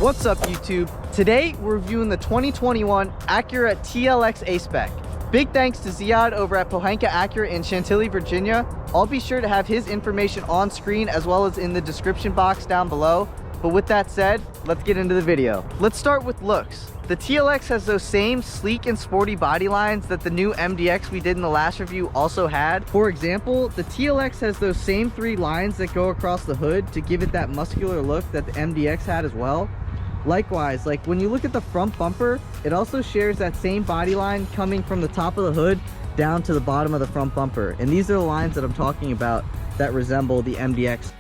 What's up, YouTube? Today we're reviewing the 2021 Acura TLX A-Spec. Big thanks to Ziad over at Pohanka Acura in Chantilly, Virginia. I'll be sure to have his information on screen as well as in the description box down below. But with that said, let's get into the video. Let's start with looks. The TLX has those same sleek and sporty body lines that the new MDX we did in the last review also had. For example, the TLX has those same 3 lines that go across the hood to give it that muscular look that the MDX had as well. Likewise, like when you look at the front bumper, it also shares that same body line coming from the top of the hood down to the bottom of the front bumper. And these are the lines that I'm talking about that resemble the MDX.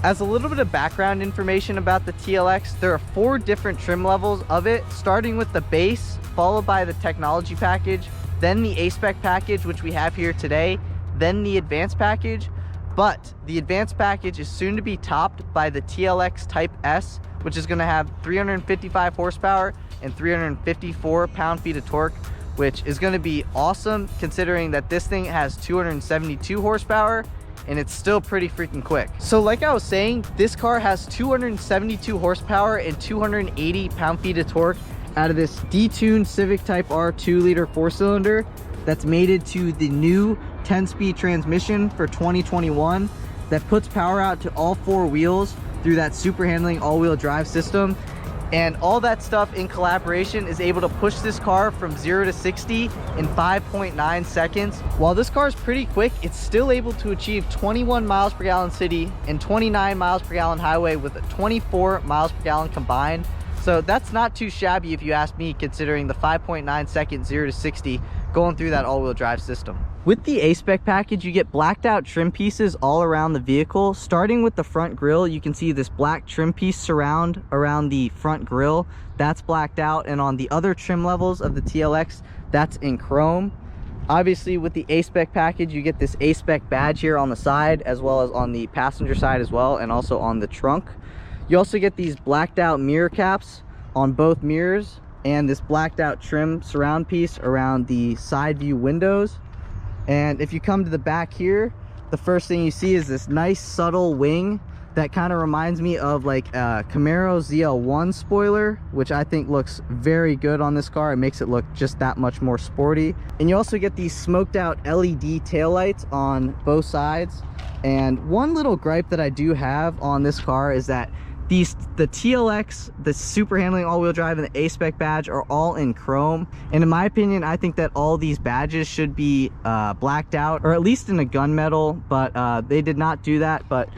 As a little bit of background information about the TLX, there are 4 different trim levels of it, starting with the base, followed by the technology package, then the A-Spec package, which we have here today, then the advanced package. But the advanced package is soon to be topped by the TLX Type S, which is going to have 355 horsepower and 354 pound-feet of torque, which is going to be awesome considering that this thing has 272 horsepower and it's still pretty freaking quick. So like I was saying, this car has 272 horsepower and 280 pound-feet of torque out of this detuned Civic Type R 2-liter 4-cylinder that's mated to the new 10-speed transmission for 2021 that puts power out to all 4 wheels through that super handling all-wheel drive system. And all that stuff in collaboration is able to push this car from 0 to 60 in 5.9 seconds. While this car is pretty quick, it's still able to achieve 21 miles per gallon city and 29 miles per gallon highway with a 24 miles per gallon combined. So that's not too shabby if you ask me, considering the 5.9 second 0 to 60 going through that all-wheel drive system. With the A-Spec package, you get blacked out trim pieces all around the vehicle. Starting with the front grille, you can see this black trim piece surround around the front grille. That's blacked out, and on the other trim levels of the TLX, that's in chrome. Obviously, with the A-Spec package, you get this A-Spec badge here on the side, as well as on the passenger side as well, and also on the trunk. You also get these blacked out mirror caps on both mirrors, and this blacked out trim surround piece around the side view windows. And if you come to the back here, the first thing you see is this nice subtle wing that kind of reminds me of like a Camaro ZL1 spoiler, which I think looks very good on this car. It makes it look just that much more sporty. And you also get these smoked out LED taillights on both sides. And one little gripe that I do have on this car is that the TLX, the super handling all-wheel drive, and the A-Spec badge are all in chrome. And in my opinion, I think that all these badges should be blacked out, or at least in a gunmetal, but they did not do that. But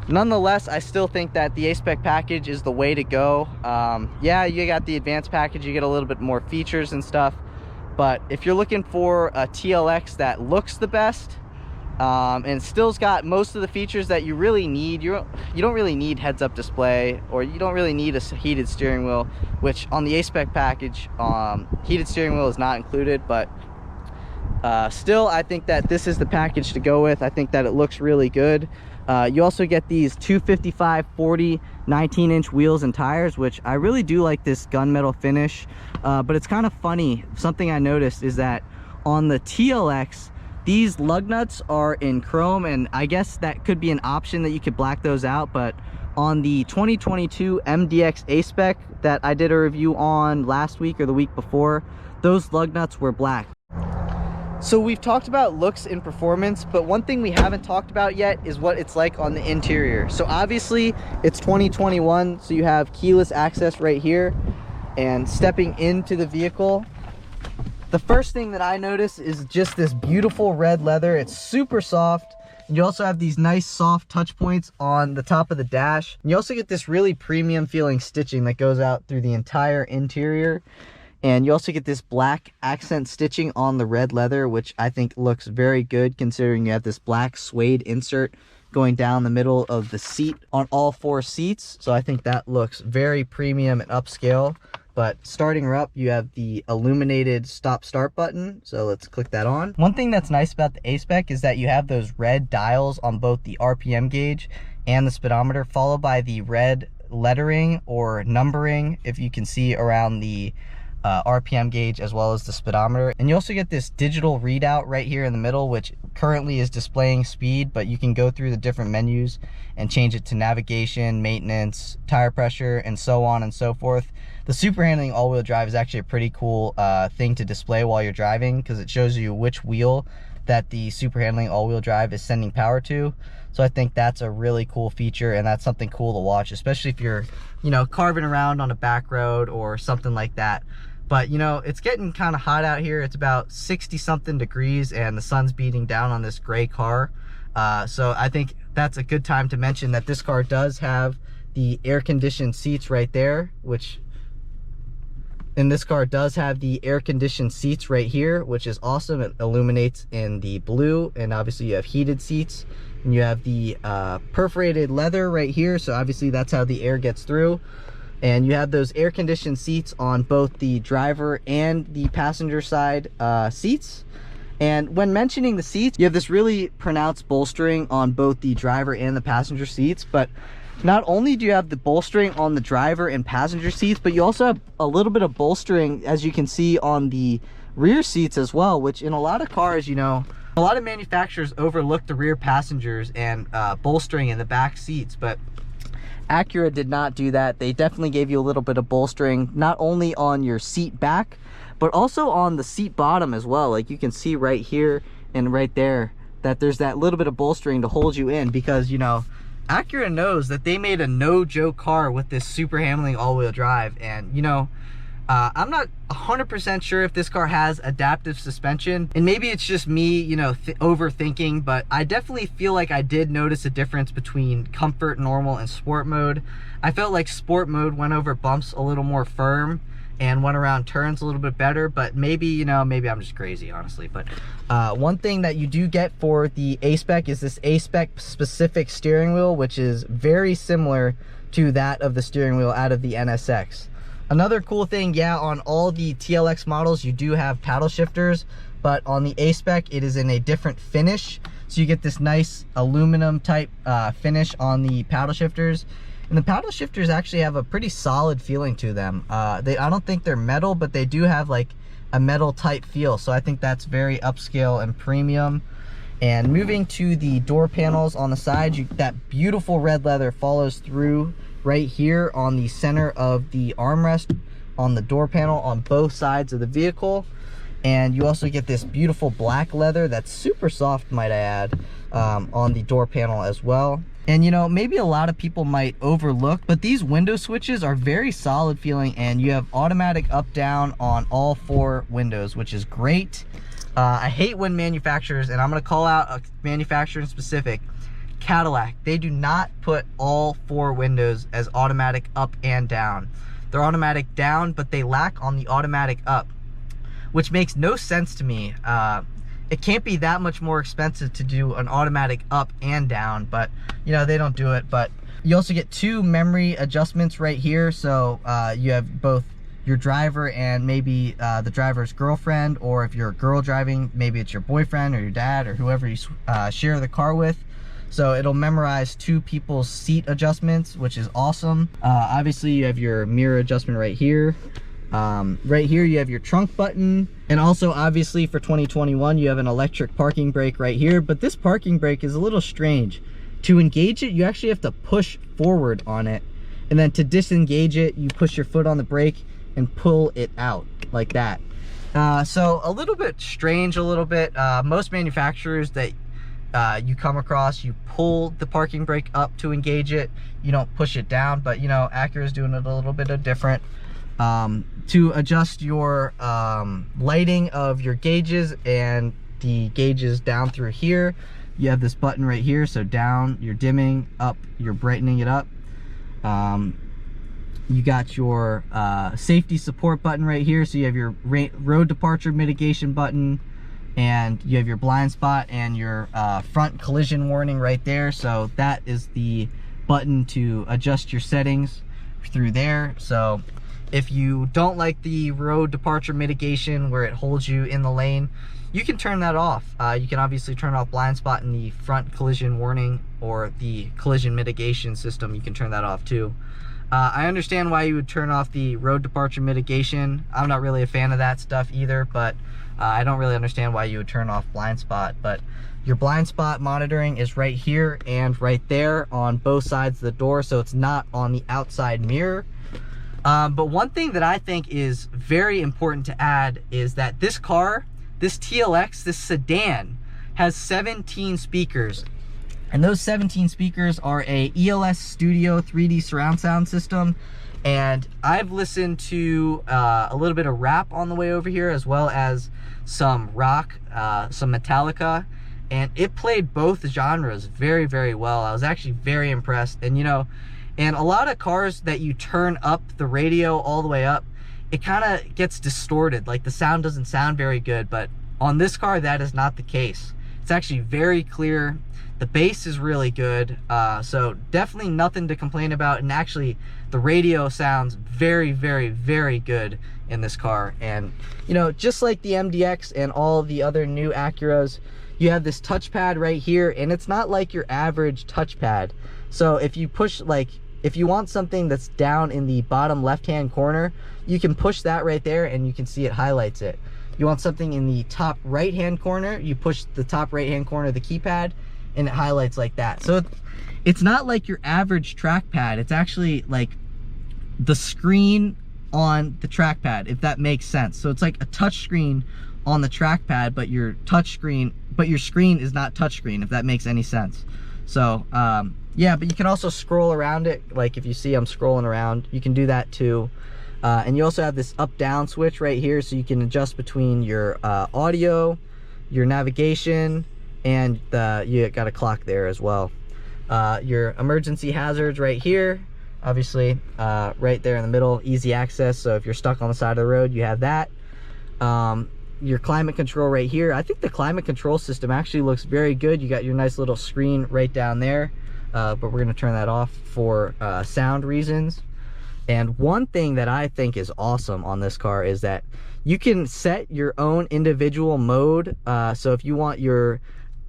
nonetheless, I still think that the A-Spec package is the way to go. Yeah, you got the advanced package, you get a little bit more features and stuff. But if you're looking for a TLX that looks the best, and still's got most of the features that you really need. You don't really need heads-up display, or you don't really need a heated steering wheel, which on the A-Spec package, heated steering wheel is not included. But still, I think that this is the package to go with. I think that it looks really good. You also get these 255/40 19-inch wheels and tires, which I really do like this gunmetal finish. But it's kind of funny, something I noticed is that on the TLX, these lug nuts are in chrome, and I guess that could be an option that you could black those out. But on the 2022 MDX A-Spec that I did a review on last week or the week before, those lug nuts were black. So we've talked about looks and performance, but one thing we haven't talked about yet is what it's like on the interior. So obviously it's 2021, so you have keyless access right here. And stepping into the vehicle, the first thing that I notice is just this beautiful red leather. It's super soft. And you also have these nice soft touch points on the top of the dash. And you also get this really premium feeling stitching that goes out through the entire interior. And you also get this black accent stitching on the red leather, which I think looks very good considering you have this black suede insert going down the middle of the seat on all 4 seats. So I think that looks very premium and upscale. But starting her up, you have the illuminated stop start button. So let's click that on. One thing that's nice about the A-Spec is that you have those red dials on both the RPM gauge and the speedometer, followed by the red lettering or numbering, if you can see around the RPM gauge as well as the speedometer. And you also get this digital readout right here in the middle, which currently is displaying speed, but you can go through the different menus and change it to navigation, maintenance, tire pressure, and so on and so forth. The super handling all-wheel drive is actually a pretty cool thing to display while you're driving, because it shows you which wheel that the super handling all-wheel drive is sending power to. So I think that's a really cool feature, and that's something cool to watch, especially if you're, you know, carving around on a back road or something like that. But, you know, it's getting kind of hot out here. It's about 60 something degrees and the sun's beating down on this gray car. So I think that's a good time to mention that this car does have the air conditioned seats right there, and this car does have the air conditioned seats right here, which is awesome. It illuminates in the blue, and obviously you have heated seats, and you have the perforated leather right here. So obviously that's how the air gets through. And you have those air conditioned seats on both the driver and the passenger side seats. And when mentioning the seats, you have this really pronounced bolstering on both the driver and the passenger seats. But not only do you have the bolstering on the driver and passenger seats, but you also have a little bit of bolstering, as you can see, on the rear seats as well, which in a lot of cars, you know, a lot of manufacturers overlook the rear passengers and bolstering in the back seats, but Acura did not do that. They definitely gave you a little bit of bolstering, not only on your seat back, but also on the seat bottom as well. Like you can see right here and right there that there's that little bit of bolstering to hold you in, because, you know, Acura knows that they made a no-joke car with this super handling all-wheel drive. And, you know, I'm not 100% sure if this car has adaptive suspension, and maybe it's just me, you know, overthinking, but I definitely feel like I did notice a difference between comfort, normal, and sport mode. I felt like sport mode went over bumps a little more firm and went around turns a little bit better, but maybe, you know, maybe I'm just crazy, honestly. But one thing that you do get for the A-Spec is this A-Spec specific steering wheel, which is very similar to that of the steering wheel out of the NSX. Another cool thing, yeah, on all the TLX models, you do have paddle shifters, but on the A-Spec, it is in a different finish. So you get this nice aluminum type finish on the paddle shifters. And the paddle shifters actually have a pretty solid feeling to them. I don't think they're metal, but they do have like a metal type feel. So I think that's very upscale and premium. And moving to the door panels on the side, that beautiful red leather follows through right here on the center of the armrest on the door panel on both sides of the vehicle. And you also get this beautiful black leather that's super soft, might I add, on the door panel as well. And, you know, maybe a lot of people might overlook, but these window switches are very solid feeling, and you have automatic up down on all 4 windows, which is great. I hate when manufacturers, and I'm going to call out a manufacturer in specific, Cadillac, they do not put all 4 windows as automatic up and down. They're automatic down, but they lack on the automatic up, which makes no sense to me. It can't be that much more expensive to do an automatic up and down, but, you know, they don't do it. But you also get 2 memory adjustments right here. So you have both your driver and maybe the driver's girlfriend, or if you're a girl driving, maybe it's your boyfriend or your dad or whoever you share the car with. So it'll memorize 2 people's seat adjustments, which is awesome. Obviously you have your mirror adjustment right here. Right here you have your trunk button, and also obviously for 2021 you have an electric parking brake right here. But this parking brake is a little strange. To engage it, you actually have to push forward on it, and then to disengage it, you push your foot on the brake and pull it out like that. So a little bit strange, a little bit. Most manufacturers that you come across, you pull the parking brake up to engage it, you don't push it down. But, you know, Acura is doing it a little bit different. To adjust your lighting of your gauges and the gauges down through here, you have this button right here. So down, you're dimming; up, you're brightening it up. You got your safety support button right here. So you have your road departure mitigation button, and you have your blind spot and your front collision warning right there. So that is the button to adjust your settings through there. So if you don't like the road departure mitigation where it holds you in the lane, you can turn that off. You can obviously turn off blind spot in the front collision warning, or the collision mitigation system. You can turn that off too. I understand why you would turn off the road departure mitigation. I'm not really a fan of that stuff either, but I don't really understand why you would turn off blind spot. But your blind spot monitoring is right here and right there on both sides of the door, so it's not on the outside mirror. But one thing that I think is very important to add is that this car, this TLX, this sedan, has 17 speakers. And those 17 speakers are a ELS Studio 3D surround sound system. And I've listened to a little bit of rap on the way over here, as well as some rock, some Metallica. And it played both genres very, very well. I was actually very impressed. And you know, and a lot of cars that you turn up the radio all the way up, it kind of gets distorted. Like the sound doesn't sound very good, but on this car, that is not the case. It's actually very clear. The bass is really good, so definitely nothing to complain about. And actually, the radio sounds very, very, very good in this car. And you know, just like the MDX and all the other new Acuras, you have this touchpad right here, and it's not like your average touchpad. So if you push, like, if you want something that's down in the bottom left-hand corner, you can push that right there and you can see it highlights it. You want something in the top right-hand corner, you push the top right-hand corner of the keypad and it highlights like that. So it's not like your average trackpad. It's actually like the screen on the trackpad, if that makes sense. So it's like a touch screen on the trackpad, but your screen is not touchscreen, if that makes any sense. So yeah, but you can also scroll around it. Like if you see I'm scrolling around, you can do that too. And you also have this up down switch right here, so you can adjust between your audio, your navigation, and you got a clock there as well. Your emergency hazards right here, obviously right there in the middle, easy access. So if you're stuck on the side of the road, you have that. Your climate control right here. I think the climate control system actually looks very good. You got your nice little screen right down there, but we're going to turn that off for sound reasons. And one thing that I think is awesome on this car is that you can set your own individual mode. So if you want your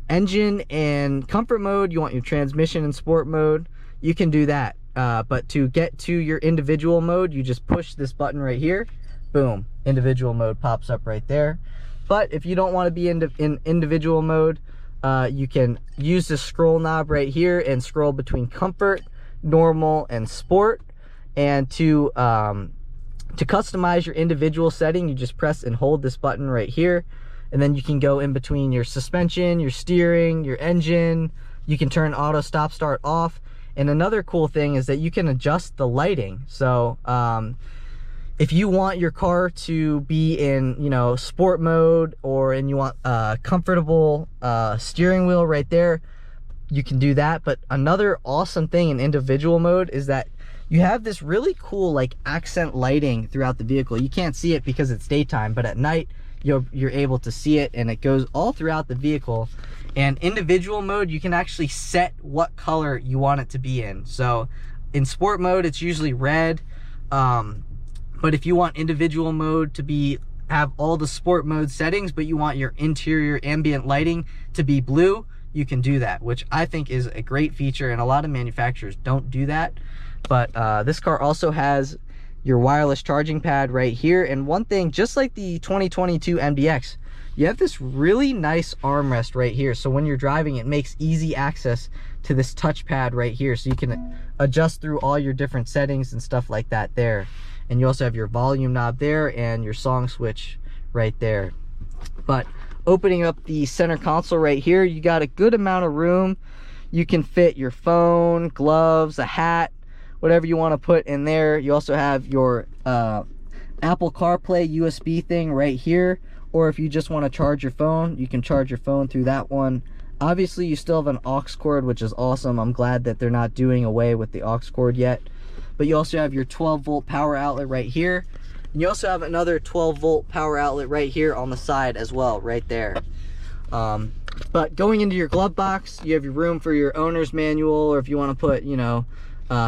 engine in comfort mode, you want your transmission in sport mode, you can do that. But to get to your individual mode, you just push this button right here. Boom, individual mode pops up right there. But if you don't want to be in individual mode, you can use the scroll knob right here and scroll between comfort, normal, and sport. And to customize your individual setting, you just press and hold this button right here, and then you can go in between your suspension, your steering, your engine. You can turn auto stop start off. And another cool thing is that you can adjust the lighting. So if you want your car to be in, you know, sport mode, and you want a comfortable steering wheel right there, you can do that. But another awesome thing in individual mode is that you have this really cool like accent lighting throughout the vehicle. You can't see it because it's daytime, but at night you're able to see it, and it goes all throughout the vehicle. And individual mode, you can actually set what color you want it to be in. So in sport mode, it's usually red. But if you want individual mode to have all the sport mode settings, but you want your interior ambient lighting to be blue, you can do that, which I think is a great feature, and a lot of manufacturers don't do that. But this car also has your wireless charging pad right here. And one thing, just like the 2022 MDX, you have this really nice armrest right here. So when you're driving, it makes easy access to this touchpad right here. So you can adjust through all your different settings and stuff like that there. And you also have your volume knob there and your song switch right there. But opening up the center console right here, you got a good amount of room. You can fit your phone, gloves, a hat, whatever you want to put in there. You also have your Apple CarPlay USB thing right here, or if you just want to charge your phone, you can charge your phone through that one. Obviously you still have an aux cord, which is awesome. I'm glad that they're not doing away with the aux cord yet. But you also have your 12-volt power outlet right here, and you also have another 12-volt power outlet right here on the side as well, right there. But going into your glove box, you have your room for your owner's manual, or if you want to put, you know,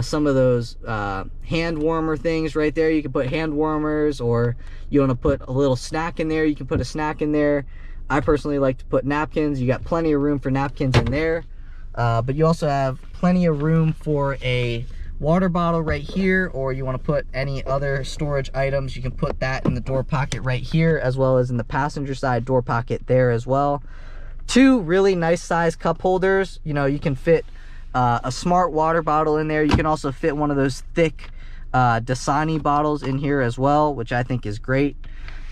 some of those hand warmer things right there, you can put hand warmers, or you want to put a little snack in there, you can put a snack in there. I personally like to put napkins. You got plenty of room for napkins in there, but you also have plenty of room for a water bottle right here, or you want to put any other storage items, you can put that in the door pocket right here, as well as in the passenger side door pocket there as well. Two really nice size cup holders. You know, you can fit a smart water bottle in there. You can also fit one of those thick Dasani bottles in here as well, which I think is great.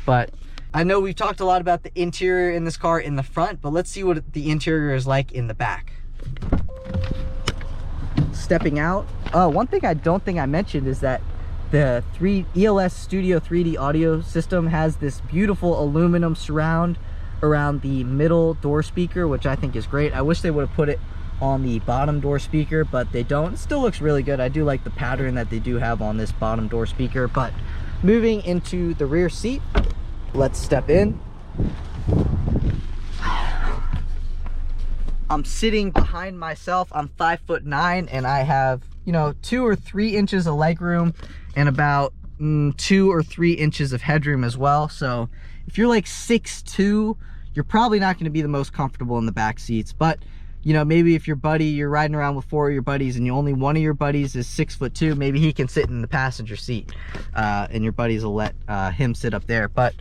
But I know we've talked a lot about the interior in this car in the front, but let's see what the interior is like in the back. Stepping out, one thing I don't think I mentioned is that the ELS Studio 3D audio system has this beautiful aluminum surround around the middle door speaker, which I think is great. I wish they would have put it on the bottom door speaker, but they don't. It still looks really good. I do like the pattern that they do have on this bottom door speaker. But moving into the rear seat, let's step in. I'm sitting behind myself. I'm 5'9", and I have, you know, 2 or 3 inches of leg room and about 2 or 3 inches of headroom as well. So if you're like 6'2", you're probably not going to be the most comfortable in the back seats. But you know, maybe if you're riding around with 4 of your buddies and only one of your buddies is 6'2", maybe he can sit in the passenger seat, and your buddies will let him sit up there. But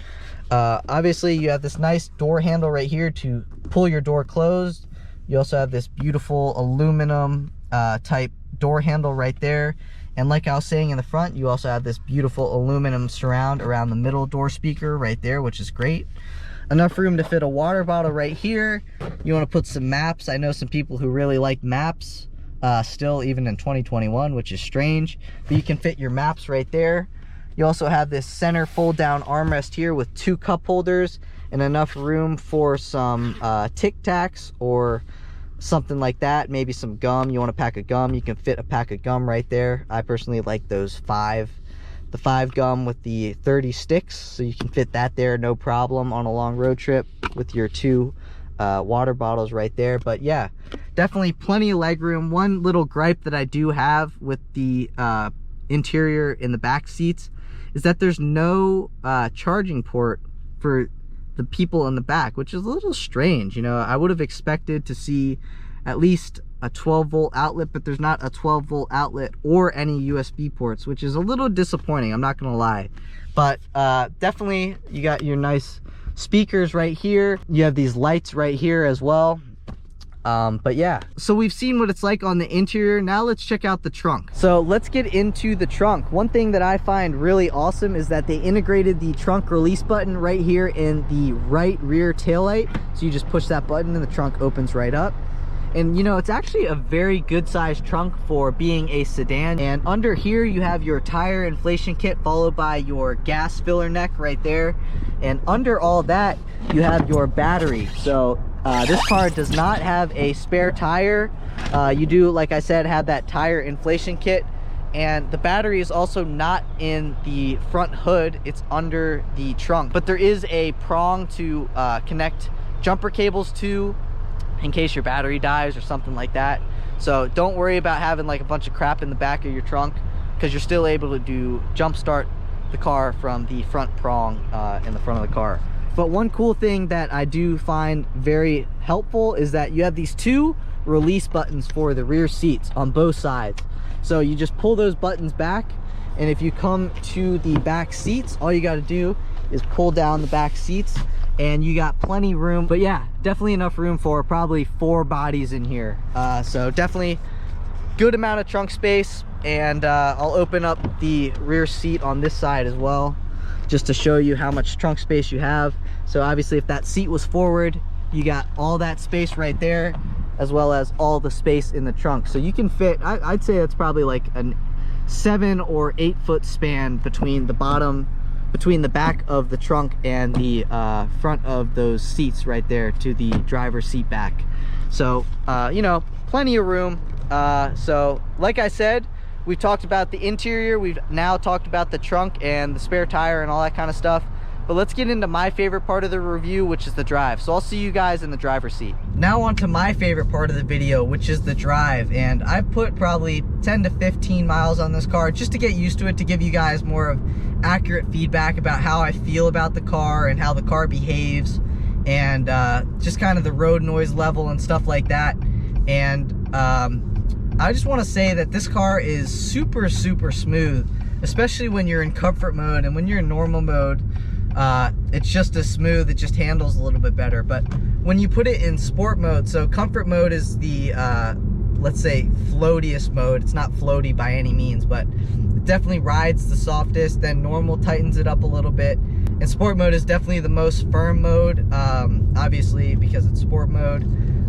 obviously you have this nice door handle right here to pull your door closed. You also have this beautiful aluminum type door handle right there. And like I was saying in the front, you also have this beautiful aluminum surround around the middle door speaker right there, which is great. Enough room to fit a water bottle right here. You want to put some maps. I know some people who really like maps still, even in 2021, which is strange, but you can fit your maps right there. You also have this center fold down armrest here with 2 cup holders and enough room for some Tic Tacs or something like that. Maybe some gum. You want a pack of gum, you can fit a pack of gum right there. I personally like those the 5 gum with the 30 sticks, so you can fit that there no problem on a long road trip with your 2 water bottles right there. But yeah, definitely plenty of leg room. One little gripe that I do have with the interior in the back seats is that there's no charging port for the people in the back, which is a little strange. You know, I would have expected to see at least a 12-volt outlet, but there's not a 12-volt outlet or any USB ports, which is a little disappointing, I'm not gonna lie. But definitely you got your nice speakers right here. You have these lights right here as well. But yeah, so we've seen what it's like on the interior. Now let's check out the trunk. So let's get into the trunk. One thing that I find really awesome is that they integrated the trunk release button right here in the right rear taillight. So you just push that button and the trunk opens right up. And you know, it's actually a very good sized trunk for being a sedan. And under here you have your tire inflation kit, followed by your gas filler neck right there. And under all that you have your battery. So this car does not have a spare tire. You do, like I said, have that tire inflation kit. And the battery is also not in the front hood, it's under the trunk. But there is a prong to connect jumper cables to, in case your battery dies or something like that. So don't worry about having like a bunch of crap in the back of your trunk, because you're still able to jump start the car from the front prong in the front of the car. But one cool thing that I do find very helpful is that you have these 2 release buttons for the rear seats on both sides. So you just pull those buttons back, and if you come to the back seats, all you got to do is pull down the back seats and you got plenty room. But yeah, definitely enough room for probably 4 bodies in here. So definitely good amount of trunk space. And I'll open up the rear seat on this side as well, just to show you how much trunk space you have. So obviously if that seat was forward, you got all that space right there, as well as all the space in the trunk. So you can fit, I'd say it's probably like a 7 or 8 foot span between the bottom, between the back of the trunk and the front of those seats right there to the driver's seat back. So you know, plenty of room. So like I said, we've talked about the interior, we've now talked about the trunk and the spare tire and all that kind of stuff. But let's get into my favorite part of the review, which is the drive. So I'll see you guys in the driver's seat. Now on to my favorite part of the video, which is the drive. And I've put probably 10 to 15 miles on this car just to get used to it, to give you guys more of accurate feedback about how I feel about the car and how the car behaves, and just kind of the road noise level and stuff like that. And I just want to say that this car is super smooth, especially when you're in comfort mode. And when you're in normal mode, it's just as smooth, it just handles a little bit better. But when you put it in sport mode, so comfort mode is the let's say floatiest mode. It's not floaty by any means, but it definitely rides the softest. Then normal tightens it up a little bit, and sport mode is definitely the most firm mode, obviously because it's sport mode.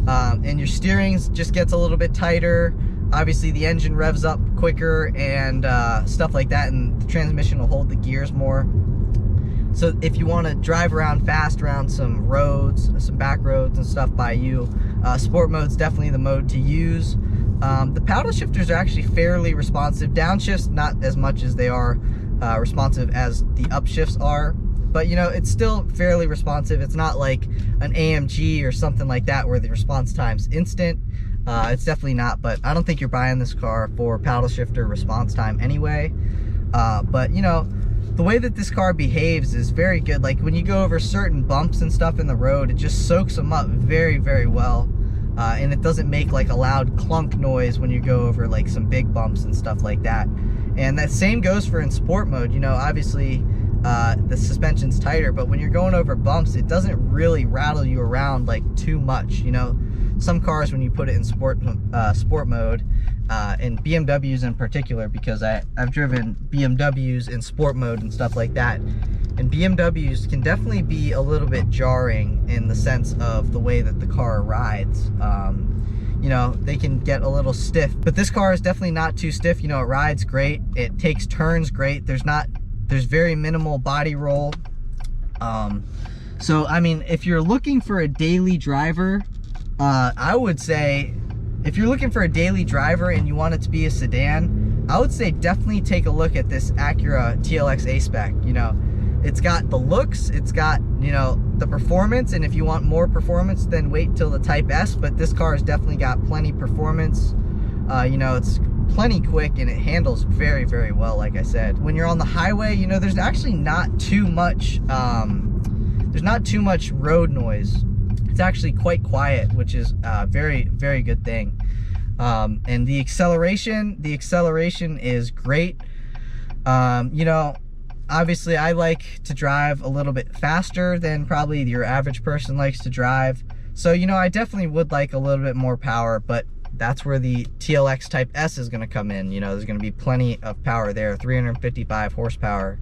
And your steering just gets a little bit tighter. Obviously the engine revs up quicker and stuff like that, and the transmission will hold the gears more. So if you want to drive around fast around some roads, some back roads and stuff by you, sport mode's definitely the mode to use. The paddle shifters are actually fairly responsive. Downshifts not as much as they are responsive as the upshifts are, but you know, it's still fairly responsive. It's not like an AMG or something like that where the response time's instant. It's definitely not, but I don't think you're buying this car for paddle shifter response time anyway. But you know, the way that this car behaves is very good. Like when you go over certain bumps and stuff in the road, it just soaks them up very well. And it doesn't make like a loud clunk noise when you go over like some big bumps and stuff like that. And that same goes for in sport mode. You know, obviously the suspension's tighter, but when you're going over bumps, it doesn't really rattle you around like too much. You know, some cars, when you put it in sport mode, and BMWs in particular, because I've driven BMWs in sport mode and stuff like that, and BMWs can definitely be a little bit jarring in the sense of the way that the car rides. You know, they can get a little stiff, but this car is definitely not too stiff. You know, it rides great, it takes turns great, there's very minimal body roll. So I mean, if you're looking for a daily driver, I would say, if you're looking for a daily driver and you want it to be a sedan, I would say definitely take a look at this Acura TLX A-Spec. You know, it's got the looks, it's got, you know, the performance, and if you want more performance, then wait till the Type S, but this car has definitely got plenty performance. You know, it's plenty quick and it handles very well, like I said. When you're on the highway, you know, there's actually not too much road noise. It's actually quite quiet, which is a very good thing. And the acceleration is great. You know, obviously I like to drive a little bit faster than probably your average person likes to drive. So, you know, I definitely would like a little bit more power, but that's where the TLX Type S is going to come in. You know, there's going to be plenty of power there, 355 horsepower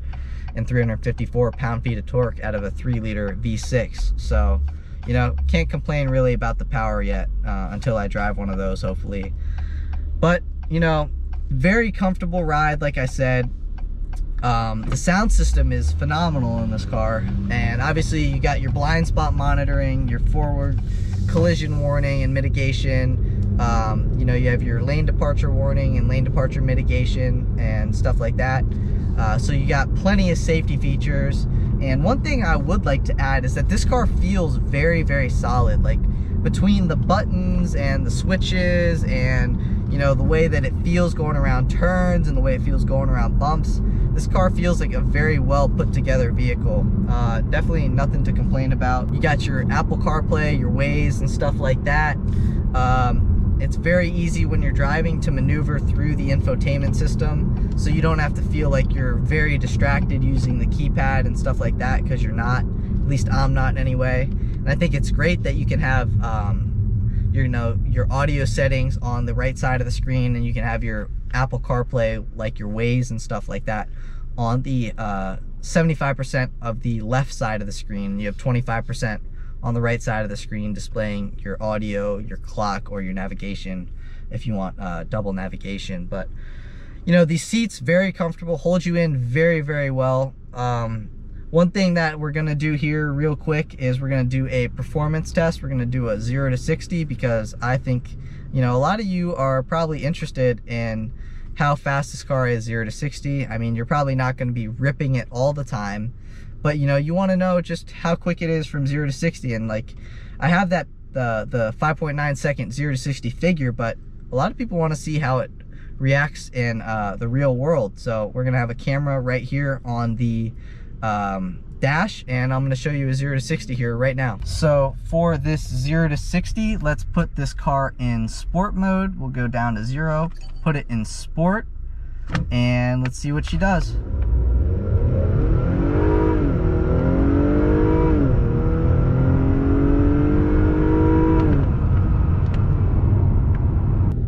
and 354 pound-feet of torque out of a 3-liter V6. So, you know, can't complain really about the power yet until I drive one of those, hopefully. But, you know, very comfortable ride, like I said. The sound system is phenomenal in this car. And obviously you got your blind spot monitoring, your forward collision warning and mitigation. You know, you have your lane departure warning and lane departure mitigation and stuff like that. So you got plenty of safety features. And one thing I would like to add is that this car feels very solid. Like between the buttons and the switches and, you know, the way that it feels going around turns and the way it feels going around bumps, this car feels like a very well put together vehicle. Definitely nothing to complain about. You got your Apple CarPlay, your Waze and stuff like that. It's very easy when you're driving to maneuver through the infotainment system, so you don't have to feel like you're very distracted using the keypad and stuff like that, because you're not. At least I'm not anyway. And I think it's great that you can have your audio settings on the right side of the screen, and you can have your Apple CarPlay, like your Waze and stuff like that, on the 75% of the left side of the screen. You have 25% on the right side of the screen displaying your audio, your clock, or your navigation if you want double navigation. But you know, these seats very comfortable, hold you in very well. One thing that we're gonna do here real quick is we're gonna do a performance test. We're gonna do a 0 to 60 because I think, you know, a lot of you are probably interested in how fast this car is 0 to 60. I mean, you're probably not gonna be ripping it all the time, but you know, you want to know just how quick it is from 0 to 60. And like, I have that the 5.9 second 0 to 60 figure, but a lot of people want to see how it reacts in the real world. So we're gonna have a camera right here on the dash, and I'm going to show you a 0 to 60 here right now. So for this 0 to 60, let's put this car in sport mode. We'll go down to 0, put it in sport, and let's see what she does.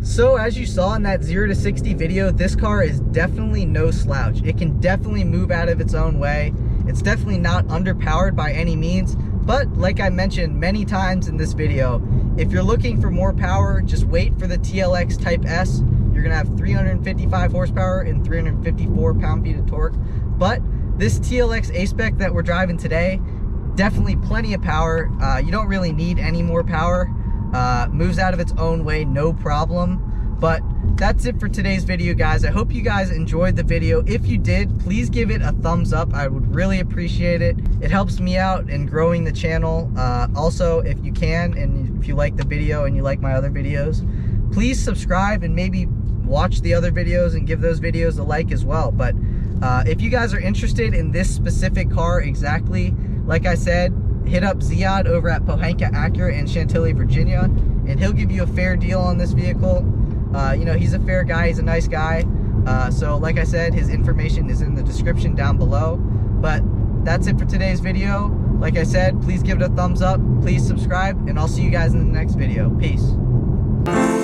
So as you saw in that 0 to 60 video, this car is definitely no slouch. It can definitely move out of its own way. It's definitely not underpowered by any means, but like I mentioned many times in this video, if you're looking for more power, just wait for the TLX Type S. You're gonna have 355 horsepower and 354 pound-feet of torque. But this TLX A-Spec that we're driving today, definitely plenty of power. You don't really need any more power. Moves out of its own way, no problem. But that's it for today's video, guys. I hope you guys enjoyed the video. If you did, please give it a thumbs up. I would really appreciate it. It helps me out in growing the channel. Also, if you can, and if you like the video and you like my other videos, please subscribe and maybe watch the other videos and give those videos a like as well. But if you guys are interested in this specific car exactly, like I said, hit up Ziad over at Pohanka Acura in Chantilly, Virginia, and he'll give you a fair deal on this vehicle. You know, he's a fair guy, he's a nice guy. So like I said, his information is in the description down below. But that's it for today's video. Like I said, please give it a thumbs up, please subscribe, and I'll see you guys in the next video. Peace.